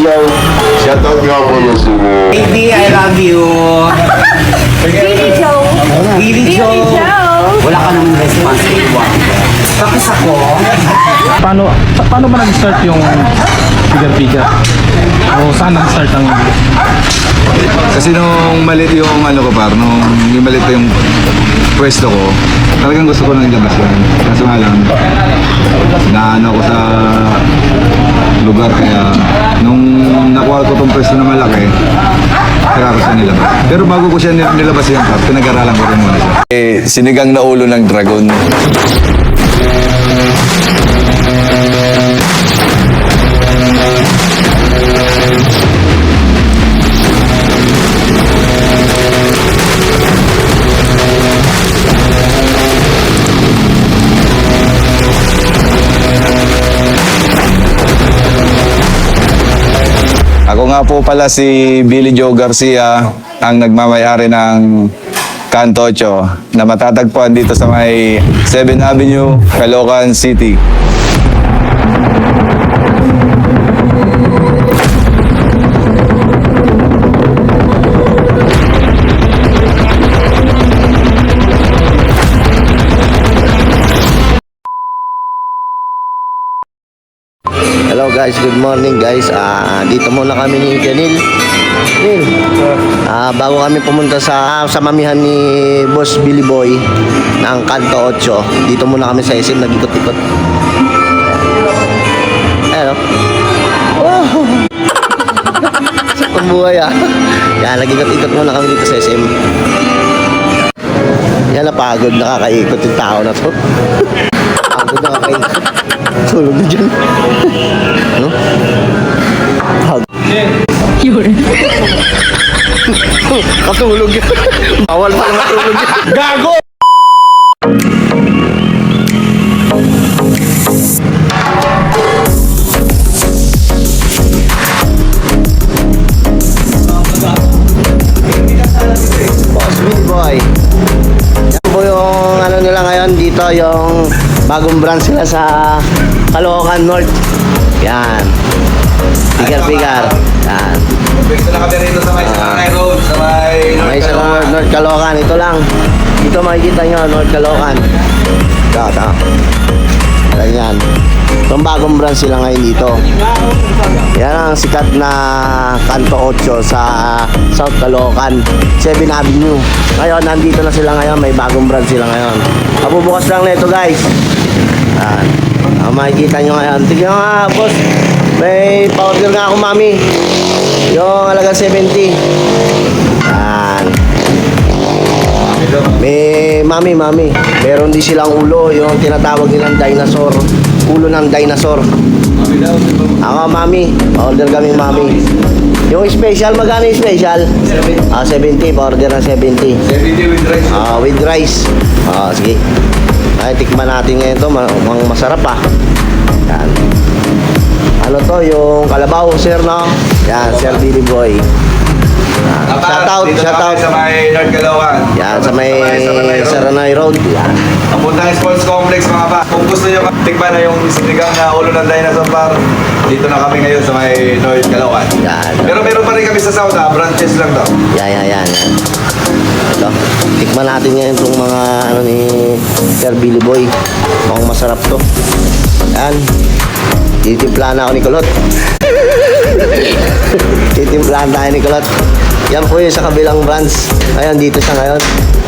Joe. Shoutout nga pala sa mga. Baby, I love you. Billy Joe. Billy Billy Joe. Joe. Wala ka naman response. Tapos ako, Paano ba nag-start yung figure-figure? O saan nag-start ang... Kasi nung maliit yung ano ko par, nung yung maliit yung pwesto ko, talagang gusto ko nang ilabas yan. Kaso nga lang, naano ko sa lugar kaya nung nakuha ko tong pwesto na malaki, saka ko siya nilabas. Pero bago ko siya nilabas yan par, pinag-aralan ko rin muna siya. Sinigang na ulo ng dragon. Ako nga po pala si Billy Joe Garcia, ang nagmamayari ng Kanto 8 na matatagpuan dito sa may 7th Avenue, Caloocan City. Hello guys, good morning guys. Dito muna kami ni Janil. Bago kami pumunta sa mamihan ni Boss Billy Boy ng Kanto 8, dito muna kami sa SM, nag-ikot-ikot. Ayan o. Wow! Sakong buhay Yan, nag-ikot-ikot muna kami dito sa SM. Yan, napagod, nakakaikot yung tao na to. Pagod, nakakaikot. Tulog na dyan. Ano? Yun. Katulog yan. Bawal pa naman tulog yan. Gago! Boss Billy Boy. Yan po yung ano nila ngayon dito, yung bagong branch sila sa Caloocan North. Yan. Pigar-pigar. Yan. Pwesto na kami rito sa may Saranay Road, sa may Sa North Caloocan. Ito lang. Dito makikita nyo, North Caloocan. Ito. Ganyan. Itong bagong branch sila ngayon dito. Yan ang sikat na Kanto 8 sa South Caloocan, 7th Avenue. Ngayon, nandito na sila ngayon. May bagong branch sila ngayon. Kabubukas lang na ito guys. Yan. Makikita nyo ngayon. Tignan nga boss. May powder nga ako mami. Yung halaga 70. Yan. May mami. Meron din silang ulo. Yung tinatawag nilang dinosaur. Ulo ng dinosaur. Ako mami. Order kami mami. Yung special, magkano yung special? 70. Order na 70. 70 with rice. With rice. Sige. Ay, tikman natin ngayon to. Masarap Yan. Ano to? Yung kalabaw, sir, no? Yan, Sir Billy Boy. Shoutout. Sa may North Caloocan. Yan, sa may Saranay Road. Yan. Ang puntang sports complex mga pa. Kung gusto nyo tikman na yung sinigang na ulo ng dinosaur par, dito na kami ngayon sa may North Caloocan. Yan. Pero meron pa rin kami sa South branches lang daw. Yan. Ito. Tikman natin ngayon itong mga ano ni Sir Billy Boy. Mukhang masarap to. Yan. Titimplahan na ako ni Kulot. Titimplahan tayo ni Kulot. Yan po yung sa kabilang branch. Ayun, dito siya ngayon.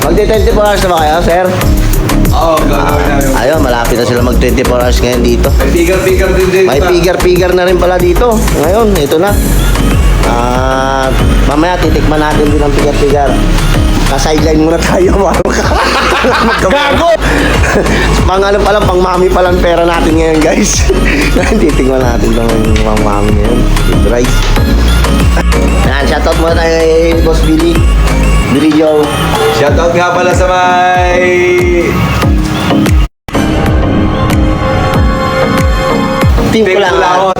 Magti-24 hours na ba kayo, sir? Oo, gagawin namin. Ayun, malapit na sila mag-24 hours ngayon dito. May figure din dito. May figure na rin pala dito. Ngayon, ito na. Mamaya titikman natin din ang figure. Ka-sideline muna tayo. Gago! Pang ano pala, pang mami palang pera natin ngayon guys. Titikman natin itong pang mami ngayon. With rice. Yan, shoutout muna tayo kay Boss Billy. Billy Joe. Shoutout nga pala sa may... Team Kulangot.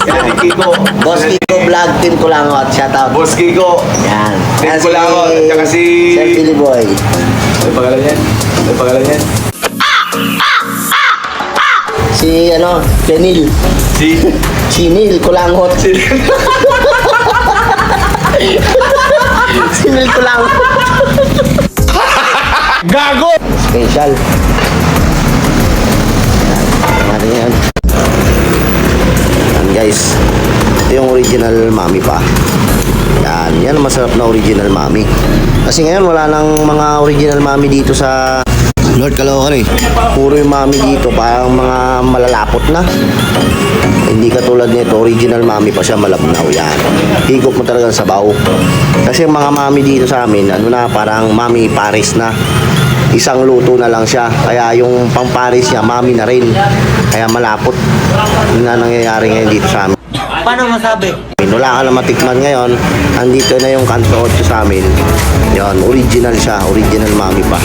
Sila ni Kiko. Boss Kiko Vlog, Team Kulangot. Shoutout. Boss Kiko. Yan. Team Kulangot. At saka si... Sir Billy Boy. Ano pangalan yan? Si ano, Penil. Si Neil Kulangot. Si Neil Kulangot. Gago! Special. Yan, yan. Yan guys. Ito yung original mami pa. Yan ang masarap na original mami. Kasi ngayon wala nang mga original mami dito sa North Caloocan eh. Puro yung mami dito parang mga malalapot na. Hindi katulad nito, original mami pa siya, malabnaw yan. Higop mo talagang sabaw. Kasi yung mga mami dito sa amin, ano na, parang mami Paris na. Isang luto na lang siya. Kaya yung pang Paris niya, mami na rin. Kaya malapot. Yun na nangyayari ngayon dito sa amin. Paano masabi? Wala ka na matikman ngayon. Andito na yung Kanto 8 sa amin. Yun, original siya. Original mami pa.